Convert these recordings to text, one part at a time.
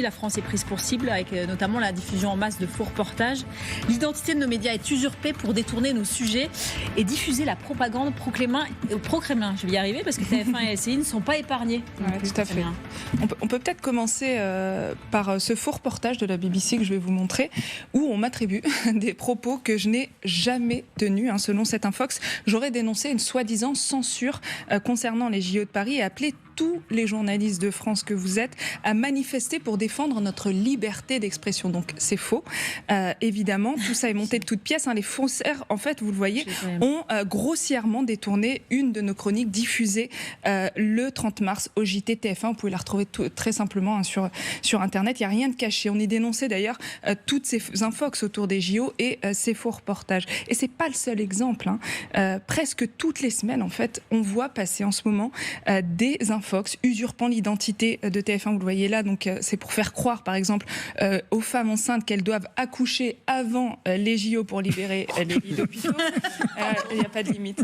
La France est prise pour cible avec notamment la diffusion en masse de faux reportages. L'identité de nos médias est usurpée pour détourner nos sujets et diffuser la propagande pro-Kremlin. Je vais y arriver parce que TF1 et LCI ne sont pas épargnés. Ouais, tout à fait. On peut peut-être commencer par ce faux reportage de la BBC que je vais vous montrer où on m'attribue des propos que je n'ai jamais tenus. Selon cet Infox, j'aurais dénoncé une soi-disant censure concernant les JO de Paris et appelé tous les journalistes de France que vous êtes à manifester pour défendre notre liberté d'expression. Donc c'est faux. Évidemment, tout ça est monté de toutes pièces. Les faussaires, en fait, vous le voyez, ont grossièrement détourné une de nos chroniques diffusées le 30 mars au JT TF1. Vous pouvez la retrouver très simplement sur Internet. Il n'y a rien de caché. On y dénonçait d'ailleurs toutes ces infox autour des JO et ces faux reportages. Et c'est pas le seul exemple. Presque toutes les semaines, en fait, on voit passer en ce moment des infox usurpant l'identité de TF1, vous le voyez là, donc c'est pour faire croire par exemple aux femmes enceintes qu'elles doivent accoucher avant les JO pour libérer les lits d'hôpitaux. Il n'y a pas de limite.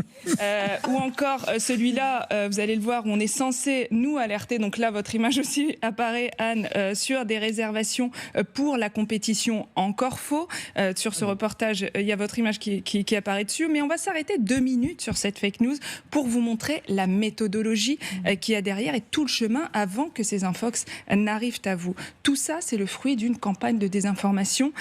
Ou encore celui-là, vous allez le voir, où on est censé nous alerter, donc là votre image aussi apparaît Anne, sur des réservations pour la compétition, encore faux. Sur ce reportage, il y a votre image qui apparaît dessus, mais on va s'arrêter 2 minutes sur cette fake news pour vous montrer la méthodologie qui a derrière et tout le chemin avant que ces infox n'arrivent à vous. Tout ça, c'est le fruit d'une campagne de désinformation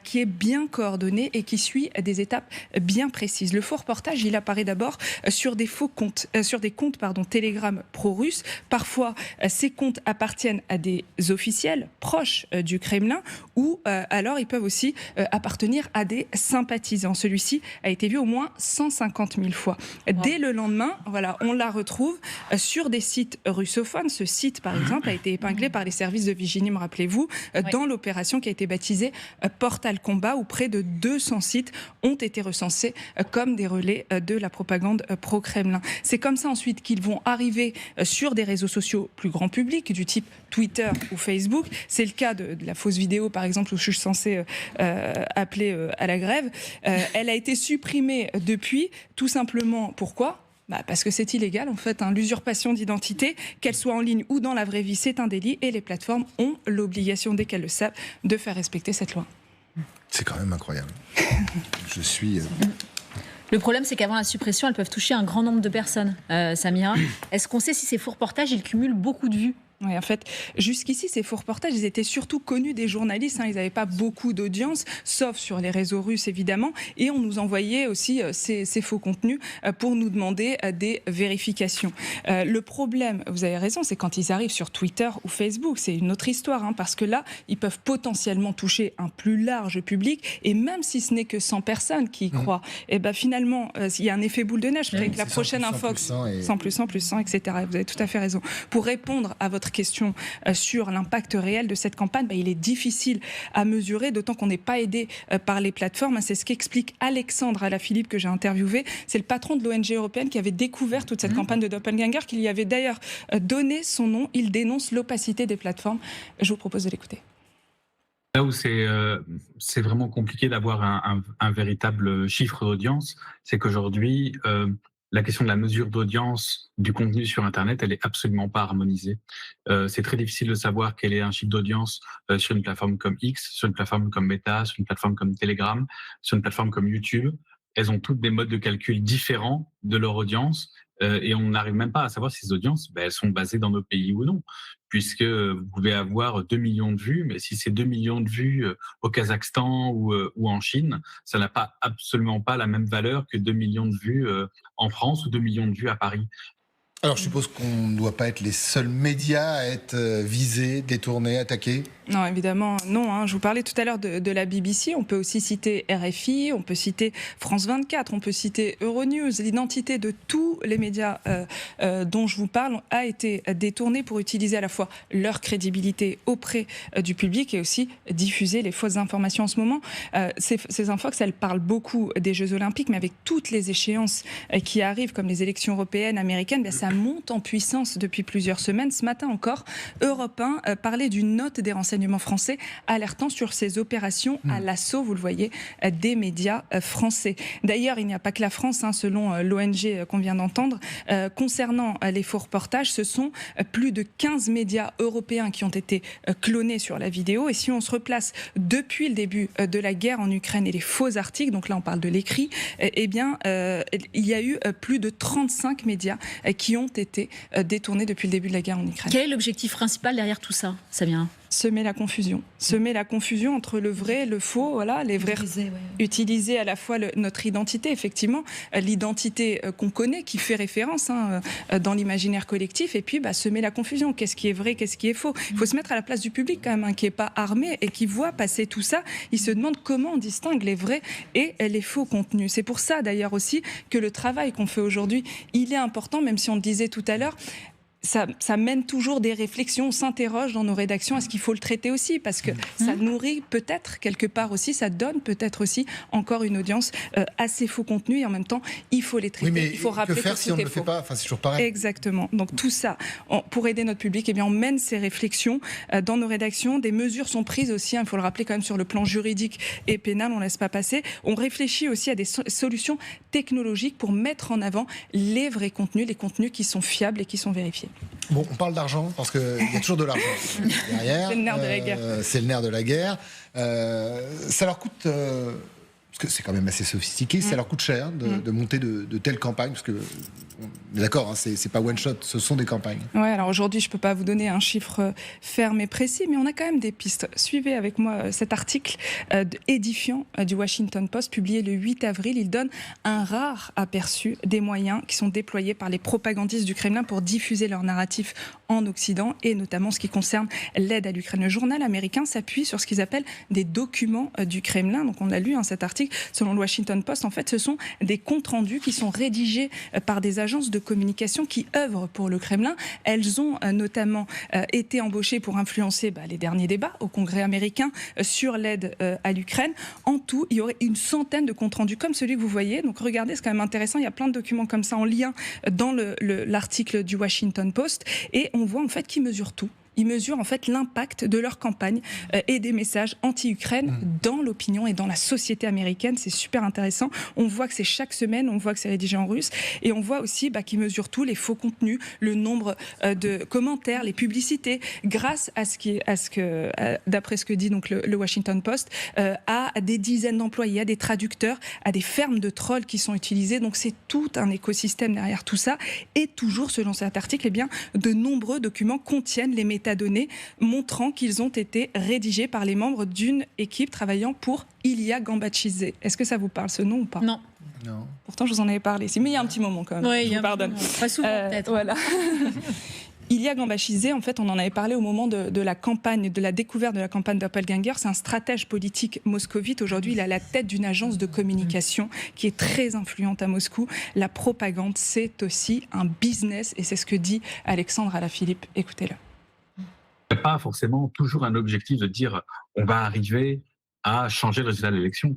qui est bien coordonnée et qui suit des étapes bien précises. Le faux reportage, il apparaît d'abord sur des faux comptes, sur des comptes Telegram pro-russes. Parfois, ces comptes appartiennent à des officiels proches du Kremlin ou alors ils peuvent aussi appartenir à des sympathisants. Celui-ci a été vu au moins 150 000 fois. Dès le lendemain, voilà, on la retrouve sur des sites russophones. Ce site, par exemple, a été épinglé par les services de Viginim, rappelez-vous, dans l'opération qui a été baptisée Portal Combat, où près de 200 sites ont été recensés comme des relais de la propagande pro-Kremlin. C'est comme ça ensuite qu'ils vont arriver sur des réseaux sociaux plus grand public, du type Twitter ou Facebook. C'est le cas de la fausse vidéo, par exemple, où je suis censée appeler à la grève. Elle a été supprimée depuis, tout simplement, pourquoi ? Parce que c'est illégal, en fait, l'usurpation d'identité, qu'elle soit en ligne ou dans la vraie vie, c'est un délit et les plateformes ont l'obligation, dès qu'elles le savent, de faire respecter cette loi. C'est quand même incroyable. Je suis... Le problème, c'est qu'avant la suppression, elles peuvent toucher un grand nombre de personnes. Samira, est-ce qu'on sait si ces faux reportages, ils cumulent beaucoup de vues ? Oui, en fait, jusqu'ici, ces faux reportages, ils étaient surtout connus des journalistes. Ils n'avaient pas beaucoup d'audience, sauf sur les réseaux russes, évidemment. Et on nous envoyait aussi ces faux contenus pour nous demander des vérifications. Le problème, vous avez raison, c'est quand ils arrivent sur Twitter ou Facebook. C'est une autre histoire, parce que là, ils peuvent potentiellement toucher un plus large public. Et même si ce n'est que 100 personnes qui y croient, et finalement, il y a un effet boule de neige. Avec la prochaine Infox, 100 plus 100 plus 100, etc. Vous avez tout à fait raison. Pour répondre à votre question sur l'impact réel de cette campagne, il est difficile à mesurer, d'autant qu'on n'est pas aidé par les plateformes. C'est ce qu'explique Alexandre Alaphilippe, que j'ai interviewé. C'est le patron de l'ONG européenne qui avait découvert toute cette campagne de doppelganger, qu'il y avait d'ailleurs donné son nom. Il dénonce l'opacité des plateformes. Je vous propose de l'écouter. Là où c'est vraiment compliqué d'avoir un véritable chiffre d'audience, c'est qu'aujourd'hui, la question de la mesure d'audience du contenu sur Internet, elle est absolument pas harmonisée. C'est très difficile de savoir quel est un chiffre d'audience sur une plateforme comme X, sur une plateforme comme Meta, sur une plateforme comme Telegram, sur une plateforme comme YouTube. Elles ont toutes des modes de calcul différents de leur audience et on n'arrive même pas à savoir si ces audiences, elles sont basées dans nos pays ou non, puisque vous pouvez avoir 2 millions de vues, mais si c'est 2 millions de vues au Kazakhstan ou en Chine, ça n'a pas absolument pas la même valeur que 2 millions de vues en France ou 2 millions de vues à Paris. Alors, je suppose qu'on ne doit pas être les seuls médias à être visés, détournés, attaqués ? Non, évidemment, non. Je vous parlais tout à l'heure de la BBC. On peut aussi citer RFI, on peut citer France 24, on peut citer Euronews. L'identité de tous les médias dont je vous parle a été détournée pour utiliser à la fois leur crédibilité auprès du public et aussi diffuser les fausses informations en ce moment. Ces infox, elles parlent beaucoup des Jeux Olympiques, mais avec toutes les échéances qui arrivent, comme les élections européennes, américaines, ça monte en puissance depuis plusieurs semaines. Ce matin encore, Europe 1 parlait d'une note des renseignements français alertant sur ces opérations à l'assaut, vous le voyez, des médias français. D'ailleurs, il n'y a pas que la France, selon l'ONG qu'on vient d'entendre. Concernant les faux reportages, ce sont plus de 15 médias européens qui ont été clonés sur la vidéo. Et si on se replace depuis le début de la guerre en Ukraine et les faux articles, donc là on parle de l'écrit, eh bien il y a eu plus de 35 médias qui ont été détournés depuis le début de la guerre en Ukraine. Quel est l'objectif principal derrière tout ça, Samira ? Semer la confusion entre le vrai et le faux, voilà, les vrais utiliser à la fois notre identité, effectivement, l'identité qu'on connaît, qui fait référence dans l'imaginaire collectif, et puis semer la confusion. Qu'est-ce qui est vrai, qu'est-ce qui est faux ? Il faut se mettre à la place du public quand même, qui n'est pas armé et qui voit passer tout ça. Il se demande comment on distingue les vrais et les faux contenus. C'est pour ça d'ailleurs aussi que le travail qu'on fait aujourd'hui, il est important, même si on le disait tout à l'heure. Ça mène toujours des réflexions, on s'interroge dans nos rédactions, est-ce qu'il faut le traiter aussi ? Parce que ça nourrit peut-être quelque part aussi, ça donne peut-être aussi encore une audience à ces faux contenus, et en même temps, il faut les traiter, il faut rappeler que faire si on ne le faux. fait pas ? C'est toujours pareil. Exactement. Donc tout ça, pour aider notre public, on mène ces réflexions dans nos rédactions. Des mesures sont prises aussi, il faut le rappeler quand même, sur le plan juridique et pénal, on ne laisse pas passer. On réfléchit aussi à des solutions technologiques pour mettre en avant les vrais contenus, les contenus qui sont fiables et qui sont vérifiés. Bon, on parle d'argent parce qu'il y a toujours de l'argent derrière. C'est le nerf de la guerre. C'est le nerf de la guerre. Ça leur coûte... parce que c'est quand même assez sophistiqué, ça leur coûte cher de monter de telles campagnes, parce que, on est d'accord, c'est pas one shot, ce sont des campagnes. Ouais, alors aujourd'hui, je peux pas vous donner un chiffre ferme et précis, mais on a quand même des pistes. Suivez avec moi cet article édifiant du Washington Post, publié le 8 avril. Il donne un rare aperçu des moyens qui sont déployés par les propagandistes du Kremlin pour diffuser leur narratif en Occident, et notamment ce qui concerne l'aide à l'Ukraine. Le journal américain s'appuie sur ce qu'ils appellent des documents du Kremlin. Donc on a lu cet article. Selon le Washington Post, en fait, ce sont des comptes rendus qui sont rédigés par des agences de communication qui œuvrent pour le Kremlin. Elles ont notamment été embauchées pour influencer les derniers débats au Congrès américain sur l'aide à l'Ukraine. En tout, il y aurait une centaine de comptes rendus comme celui que vous voyez. Donc regardez, c'est quand même intéressant. Il y a plein de documents comme ça en lien dans l'article du Washington Post. Et on voit en fait qu'ils mesurent tout. Ils mesurent en fait l'impact de leur campagne et des messages anti-Ukraine dans l'opinion et dans la société américaine. C'est super intéressant. On voit que c'est chaque semaine, on voit que c'est rédigé en russe, et on voit aussi qu'ils mesurent tous les faux contenus, le nombre de commentaires, les publicités, grâce à d'après ce que dit donc le Washington Post, à des dizaines d'employés, à des traducteurs, à des fermes de trolls qui sont utilisées. Donc c'est tout un écosystème derrière tout ça. Et toujours selon cet article, de nombreux documents contiennent les métadonnées montrant qu'ils ont été rédigés par les membres d'une équipe travaillant pour Ilya Gambachidze. Est-ce que ça vous parle, ce nom, ou pas ? Non. Pourtant, je vous en avais parlé. Mais il y a un petit moment quand même. Oui, je vous pardonne. Pas souvent, peut-être. Voilà. Ilya Gambachidze, en fait, on en avait parlé au moment de la campagne, de la découverte de la campagne Doppelganger. C'est un stratège politique moscovite. Aujourd'hui, il est à la tête d'une agence de communication qui est très influente à Moscou. La propagande, c'est aussi un business, et c'est ce que dit Alexandre Alaphilippe. Écoutez-le. Il n'y a pas forcément toujours un objectif de dire on va arriver à changer le résultat de l'élection.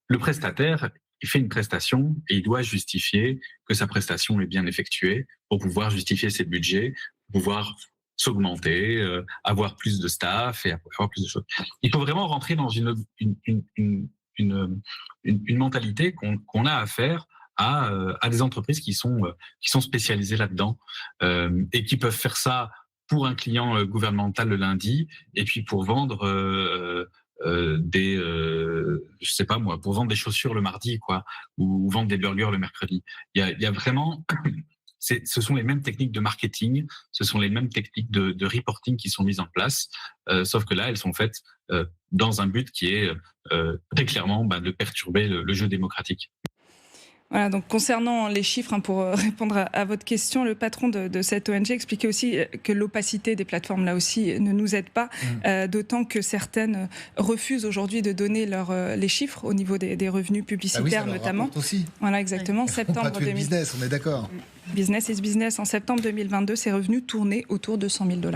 Le prestataire, il fait une prestation et il doit justifier que sa prestation est bien effectuée pour pouvoir justifier ses budgets, pouvoir s'augmenter, avoir plus de staff et avoir plus de choses. Il faut vraiment rentrer dans une mentalité qu'on a à faire à des entreprises qui sont spécialisées là-dedans et qui peuvent faire ça pour un client gouvernemental le lundi, et puis pour vendre pour vendre des chaussures le mardi, ou vendre des burgers le mercredi. Il y a vraiment, ce sont les mêmes techniques de marketing, ce sont les mêmes techniques de reporting qui sont mises en place, sauf que là, elles sont faites dans un but qui est très clairement de perturber le jeu démocratique. Voilà, donc concernant les chiffres, pour répondre à votre question, le patron de cette ONG expliquait aussi que l'opacité des plateformes, là aussi, ne nous aide pas, d'autant que certaines refusent aujourd'hui de donner les chiffres au niveau des revenus publicitaires, notamment. Aussi. Voilà, exactement. Septembre 2000. Business, on est d'accord. Business is business. En septembre 2022, ces revenus tournaient autour de $100 000.